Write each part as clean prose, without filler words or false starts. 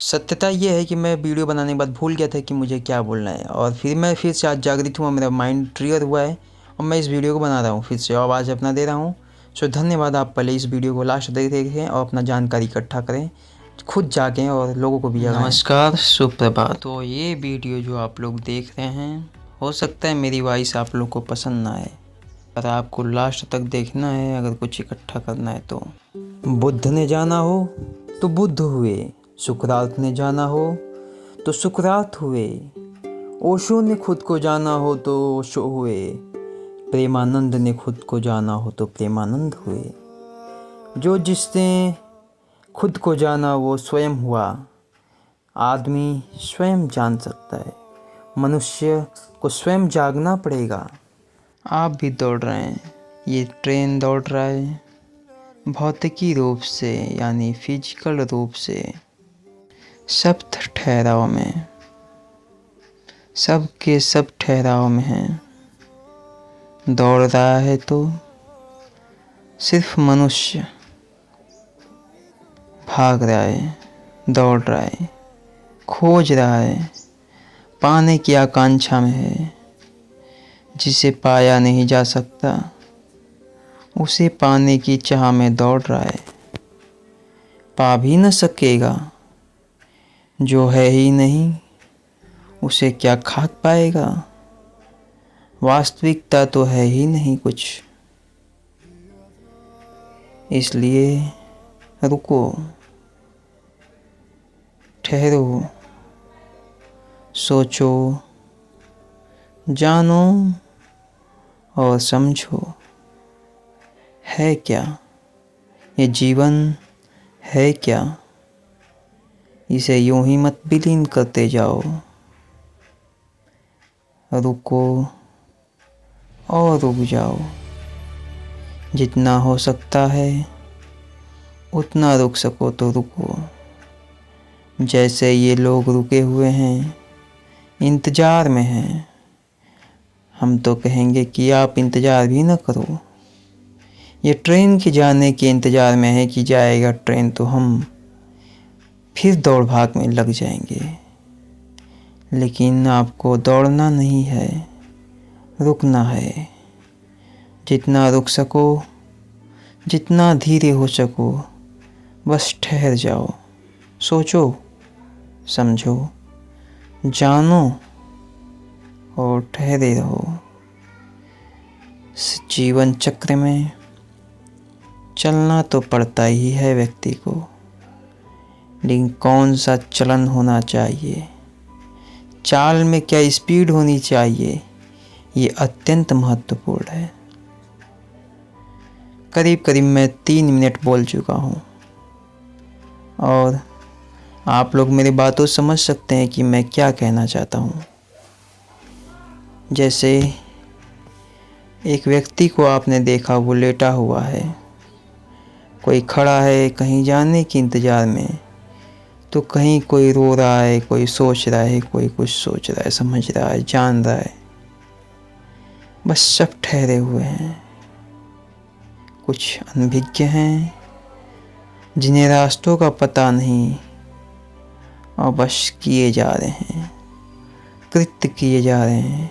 सत्यता ये है कि मैं वीडियो बनाने के बाद भूल गया था कि मुझे क्या बोलना है, और फिर से आज जागृत हुआ, मेरा माइंड ट्रिगर हुआ है और मैं इस वीडियो को बना रहा हूँ, फिर से आवाज़ अपना दे रहा हूँ। सो धन्यवाद, आप पहले इस वीडियो को लास्ट तक देखें और अपना जानकारी इकट्ठा करें, खुद जागें और लोगों को भी जगाएं। नमस्कार, सुप्रभात। तो ये वीडियो जो आप लोग देख रहे हैं, हो सकता है मेरी वॉइस आप लोग को पसंद ना आए, पर आपको लास्ट तक देखना है अगर कुछ इकट्ठा करना है तो। बुद्ध ने जाना हो तो बुद्ध हुए, सुकरात ने जाना हो तो सुकरात हुए, ओशो ने खुद को जाना हो तो ओशो हुए, प्रेमानंद ने खुद को जाना हो तो प्रेमानंद हुए। जो जिसने खुद को जाना वो स्वयं हुआ। आदमी स्वयं जान सकता है, मनुष्य को स्वयं जागना पड़ेगा। आप भी दौड़ रहे हैं, ये ट्रेन दौड़ रहा है भौतिकी रूप से, यानी फिजिकल रूप से। सब ठहराव में, सब के सब ठहराव में हैं। दौड़ रहा है तो सिर्फ मनुष्य भाग रहा है, दौड़ रहा है, खोज रहा है, पाने की आकांक्षा में है। जिसे पाया नहीं जा सकता उसे पाने की चाह में दौड़ रहा है। पा भी न सकेगा, जो है ही नहीं उसे क्या खा पाएगा। वास्तविकता तो है ही नहीं कुछ, इसलिए रुको, ठहरो, सोचो, जानो और समझो। है क्या ये जीवन, है क्या? इसे यूं ही मत विलीन करते जाओ। रुको और रुक जाओ। जितना हो सकता है उतना रुक सको तो रुको। जैसे ये लोग रुके हुए हैं, इंतज़ार में हैं। हम तो कहेंगे कि आप इंतज़ार भी न करो। ये ट्रेन के जाने के इंतज़ार में है कि जाएगा ट्रेन तो हम फिर दौड़ भाग में लग जाएंगे। लेकिन आपको दौड़ना नहीं है, रुकना है। जितना रुक सको, जितना धीरे हो सको, बस ठहर जाओ, सोचो, समझो, जानो और ठहरे रहो। इस जीवन चक्र में चलना तो पड़ता ही है व्यक्ति को, लेकिन कौन सा चलन होना चाहिए, चाल में क्या स्पीड होनी चाहिए, ये अत्यंत महत्वपूर्ण है। करीब करीब मैं 3 मिनट बोल चुका हूँ और आप लोग मेरी बातों समझ सकते हैं कि मैं क्या कहना चाहता हूँ। जैसे एक व्यक्ति को आपने देखा, वो लेटा हुआ है, कोई खड़ा है कहीं जाने के इंतज़ार में, तो कहीं कोई रो रहा है, कोई सोच रहा है, कोई कुछ सोच रहा है, समझ रहा है, जान रहा है। बस सब ठहरे हुए हैं। कुछ अनभिज्ञ हैं जिन्हें रास्तों का पता नहीं और बस किए जा रहे हैं, कृत्य किए जा रहे हैं।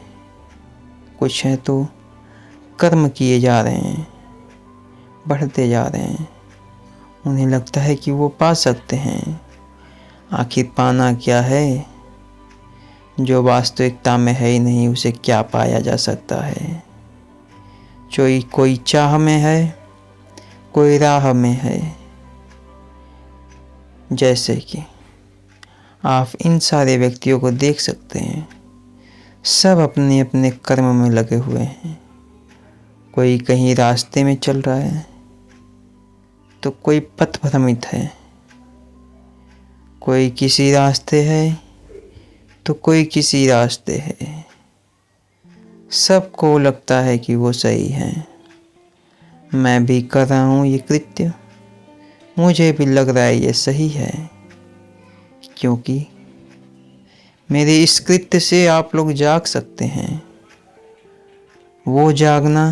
कुछ हैं तो कर्म किए जा रहे हैं, बढ़ते जा रहे हैं। उन्हें लगता है कि वो पा सकते हैं। आखिर पाना क्या है? जो वास्तविकता में है ही नहीं, उसे क्या पाया जा सकता है? कोई चाह में है, कोई राह में है। जैसे कि आप इन सारे व्यक्तियों को देख सकते हैं, सब अपने अपने कर्म में लगे हुए हैं। कोई कहीं रास्ते में चल रहा है तो कोई पथ भ्रमित है, कोई किसी रास्ते है तो कोई किसी रास्ते है। सबको लगता है कि वो सही है। मैं भी कर रहा हूँ ये कृत्य, मुझे भी लग रहा है ये सही है, क्योंकि मेरे इस कृत्य से आप लोग जाग सकते हैं। वो जागना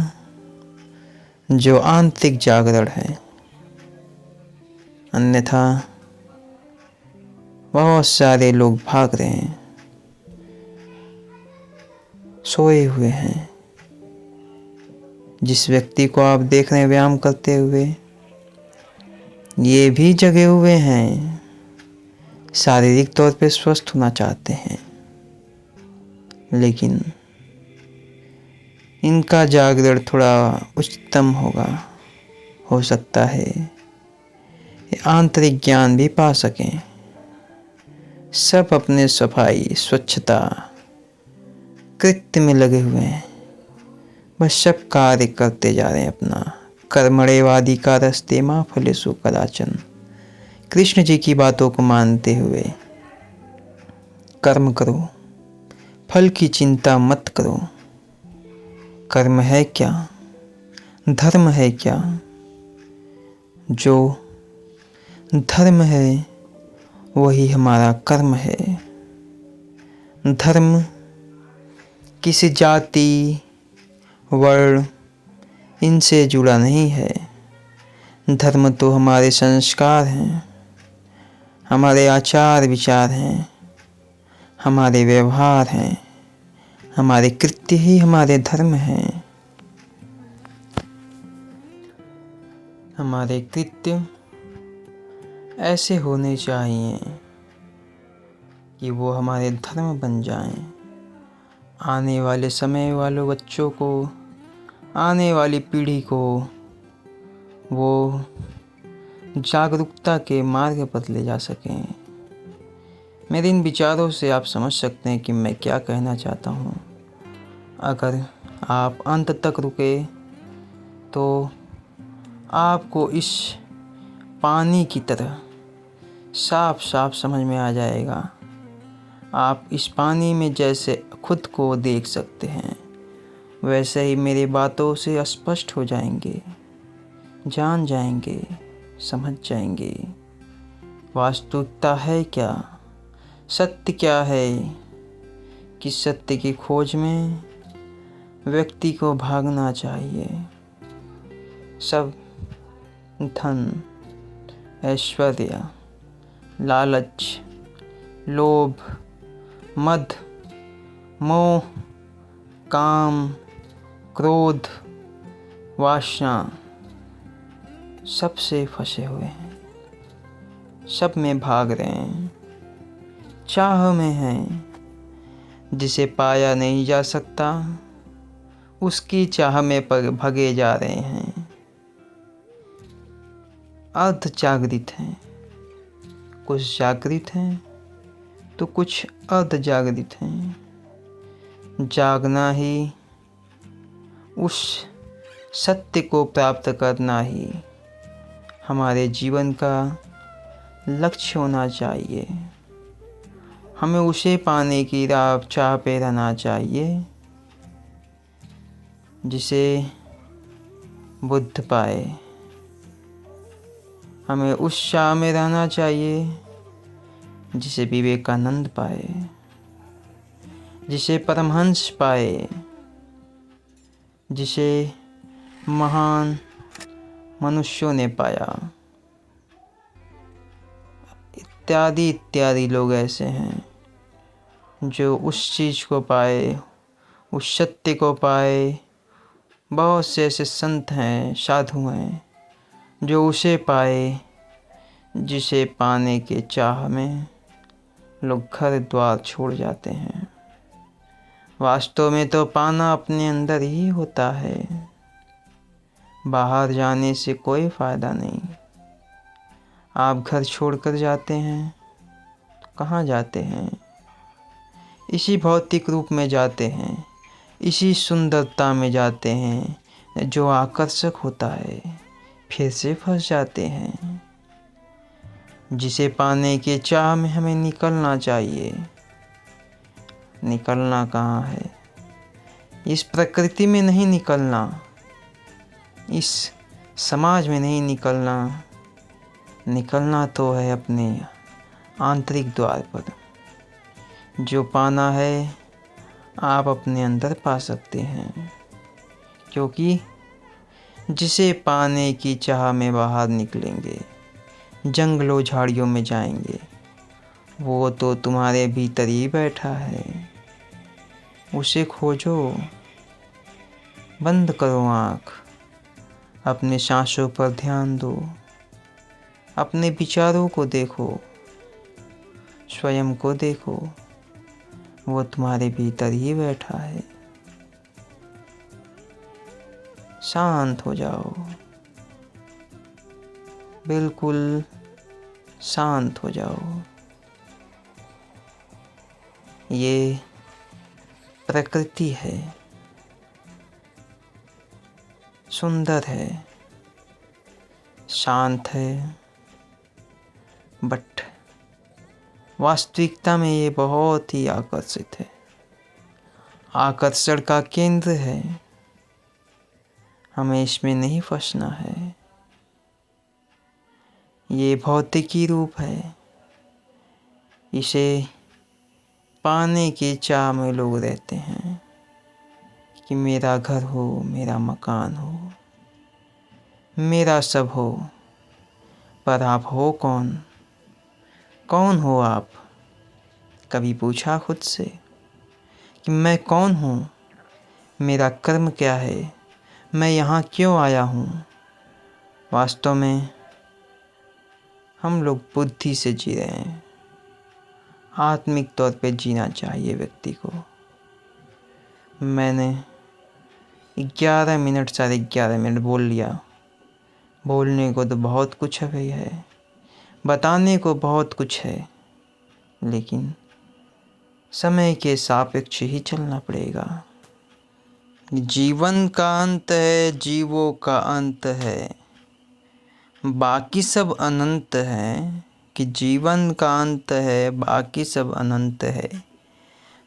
जो आंतरिक जागरण है, अन्यथा बहुत सारे लोग भाग रहे हैं, सोए हुए हैं। जिस व्यक्ति को आप देख रहे हैं व्यायाम करते हुए, ये भी जगे हुए हैं, शारीरिक तौर पे स्वस्थ होना चाहते हैं, लेकिन इनका जागरण थोड़ा उच्चतम होगा। हो सकता है ये आंतरिक ज्ञान भी पा सकें। सब अपने सफाई स्वच्छता कृत्य में लगे हुए हैं, बस सब कार्य करते जा रहे हैं अपना। कर्मणेवादी का रस्ते माँ फलेषु कदाचन, कृष्ण जी की बातों को मानते हुए कर्म करो, फल की चिंता मत करो। कर्म है क्या, धर्म है क्या? जो धर्म है वही हमारा कर्म है। धर्म किसी जाति वर्ण इनसे जुड़ा नहीं है। धर्म तो हमारे संस्कार हैं, हमारे आचार विचार हैं, हमारे व्यवहार हैं, हमारे कृत्य ही हमारे धर्म हैं। हमारे कृत्य ऐसे होने चाहिए कि वो हमारे धर्म बन जाएं। आने वाले समय वाले बच्चों को, आने वाली पीढ़ी को वो जागरूकता के मार्ग पर ले जा सकें। मेरे इन विचारों से आप समझ सकते हैं कि मैं क्या कहना चाहता हूँ। अगर आप अंत तक रुके तो आपको इस पानी की तरह साफ साफ समझ में आ जाएगा। आप इस पानी में जैसे खुद को देख सकते हैं, वैसे ही मेरी बातों से स्पष्ट हो जाएंगे, जान जाएंगे, समझ जाएंगे वास्तविकता है क्या, सत्य क्या है। कि सत्य की खोज में व्यक्ति को भागना चाहिए। सब धन, ऐश्वर्य, लालच, लोभ, मद, मोह, काम, क्रोध, वासना सबसे फंसे हुए हैं, सब में भाग रहे हैं, चाह में हैं। जिसे पाया नहीं जा सकता उसकी चाह में भगे जा रहे हैं। अर्ध जागृत हैं, कुछ जागृत हैं तो कुछ अर्ध जागृत हैं। जागना ही, उस सत्य को प्राप्त करना ही हमारे जीवन का लक्ष्य होना चाहिए। हमें उसे पाने की राह चाह पे रहना चाहिए जिसे बुद्ध पाए। हमें उस चाह में रहना चाहिए जिसे विवेकानंद पाए, जिसे परमहंस पाए, जिसे महान मनुष्यों ने पाया। इत्यादि इत्यादि लोग ऐसे हैं जो उस चीज़ को पाए, उस सत्य को पाए। बहुत से ऐसे संत हैं, साधु हैं जो उसे पाए, जिसे पाने के चाह में लोग घर द्वार छोड़ जाते हैं। वास्तव में तो पाना अपने अंदर ही होता है, बाहर जाने से कोई फ़ायदा नहीं। आप घर छोड़कर जाते हैं तो कहाँ जाते हैं? इसी भौतिक रूप में जाते हैं, इसी सुंदरता में जाते हैं जो आकर्षक होता है, फिर से फंस जाते हैं। जिसे पाने के चाह में हमें निकलना चाहिए। निकलना कहाँ है? इस प्रकृति में नहीं निकलना, इस समाज में नहीं निकलना। निकलना तो है अपने आंतरिक द्वार पर। जो पाना है आप अपने अंदर पा सकते हैं, क्योंकि जिसे पाने की चाह में बाहर निकलेंगे, जंगलों झाड़ियों में जाएंगे, वो तो तुम्हारे भीतर ही बैठा है, उसे खोजो। बंद करो आँख, अपने सांसों पर ध्यान दो, अपने विचारों को देखो, स्वयं को देखो। वो तुम्हारे भीतर ही बैठा है। शांत हो जाओ, बिल्कुल शांत हो जाओ। ये प्रकृति है, सुंदर है, शांत है, बट वास्तविकता में ये बहुत ही आकर्षित है, आकर्षण का केंद्र है। हमें इसमें नहीं फंसना है। ये भौतिकी रूप है, इसे पाने की चाह में लोग रहते हैं कि मेरा घर हो, मेरा मकान हो, मेरा सब हो। पर आप हो कौन? कौन हो आप? कभी पूछा खुद से कि मैं कौन हूँ? मेरा कर्म क्या है? मैं यहाँ क्यों आया हूँ? वास्तव में हम लोग बुद्धि से जी रहे हैं। आत्मिक तौर पे जीना चाहिए व्यक्ति को। मैंने 11 मिनट 11:30 बोल लिया। बोलने को तो बहुत कुछ है, बताने को बहुत कुछ है, लेकिन समय के सापेक्ष ही चलना पड़ेगा। जीवन का अंत है, जीवों का अंत है, बाकी सब अनंत है। कि जीवन का अंत है, बाकी सब अनंत है।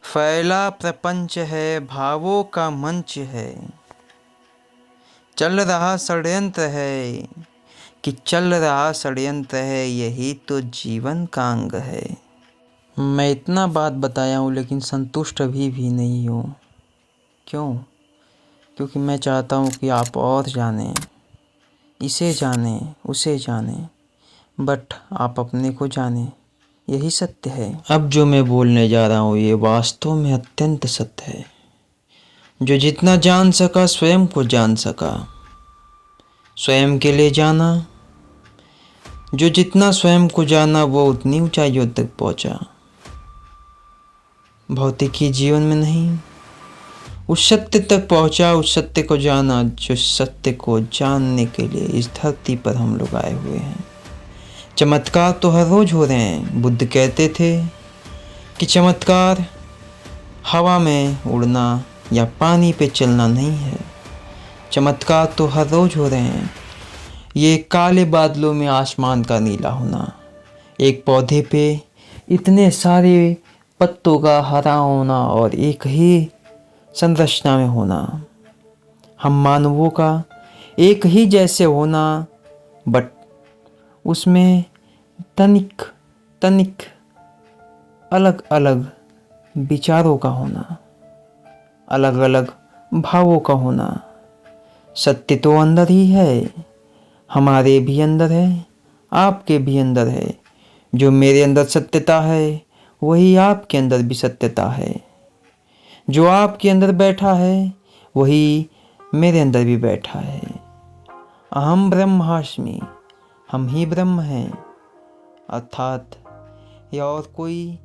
फैला प्रपंच है, भावों का मंच है। चल रहा षड्यंत्र है, कि चल रहा षड्यंत्र है, यही तो जीवन का अंग है। मैं इतना बात बताया हूँ लेकिन संतुष्ट अभी भी नहीं हूँ। क्यों? क्योंकि मैं चाहता हूँ कि आप और जानें, इसे जानें, उसे जानें, बट आप अपने को जानें। यही सत्य है। अब जो मैं बोलने जा रहा हूँ ये वास्तव में अत्यंत सत्य है। जो जितना जान सका स्वयं को जान सका, स्वयं के लिए जाना। जो जितना स्वयं को जाना वो उतनी ऊंचाइयों तक पहुंचा। भौतिकी जीवन में नहीं, उस सत्य तक पहुंचा, उस सत्य को जाना जो सत्य को जानने के लिए इस धरती पर हम लोग आए हुए हैं। चमत्कार तो हर रोज हो रहे हैं। बुद्ध कहते थे कि चमत्कार हवा में उड़ना या पानी पे चलना नहीं है। चमत्कार तो हर रोज हो रहे हैं। ये काले बादलों में आसमान का नीला होना, एक पौधे पे इतने सारे पत्तों का हरा होना और एक ही संरचना में होना, हम मानवों का एक ही जैसे होना, बट उसमें तनिक तनिक अलग अलग विचारों का होना, अलग अलग भावों का होना। सत्य तो अंदर ही है, हमारे भी अंदर है, आपके भी अंदर है। जो मेरे अंदर सत्यता है वही आपके अंदर भी सत्यता है। जो आपके अंदर बैठा है वही मेरे अंदर भी बैठा है। अहम ब्रह्मास्मि, हम ही ब्रह्म हैं, अर्थात यह और कोई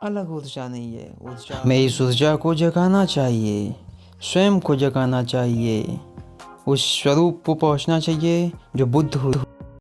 अलग ऊर्जा नहीं है। ऊर्जा हमें इस ऊर्जा को जगाना चाहिए, स्वयं को जगाना चाहिए, उस स्वरूप को पहुंचना चाहिए जो बुद्ध